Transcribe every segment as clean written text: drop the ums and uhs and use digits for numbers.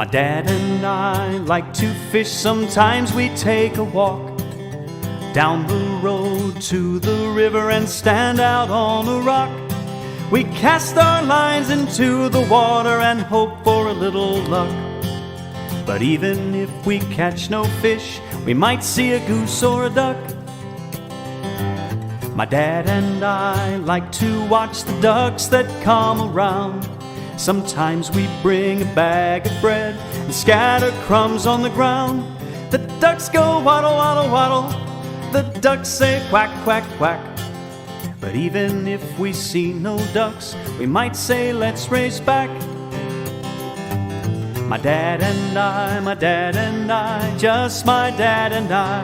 My dad and I like to fish. Sometimes we take a walk down the road to the river and stand out on a rock. We cast our lines into the water and hope for a little luck. But even if we catch no fish, we might see a goose or a duck. My dad and I like to watch the ducks that come around. Sometimes we bring a bag of bread and scatter crumbs on the ground. The ducks go waddle, waddle, waddle. The ducks say quack, quack, quack. But even if we see no ducks, we might say let's race back. My dad and I, just my dad and I.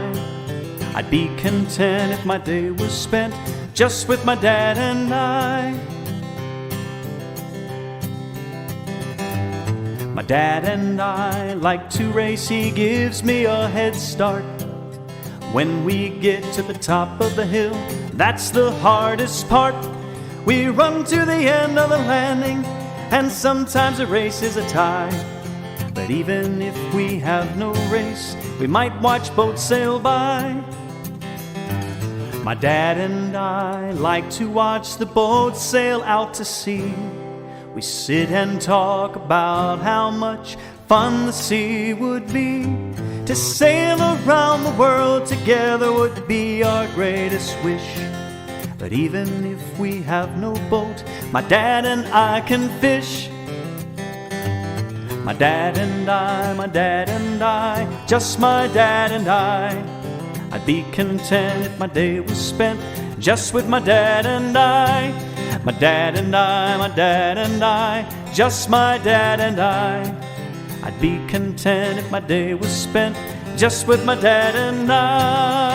I'd be content if my day was spent just with my dad and I. My dad and I like to race, he gives me a head start. When we get to the top of the hill, that's the hardest part. We run to the end of the landing, and sometimes a race is a tie. But even if we have no race, we might watch boats sail by. My dad and I like to watch the boats sail out to sea. We sit and talk about how much fun the sea would be. To sail around the world together would be our greatest wish. But even if we have no boat, my dad and I can fish. My dad and I, just my dad and I. I'd be content if my day was spent just with my dad and I. My dad and I, just my dad and I. I'd be content if my day was spent just with my dad and I.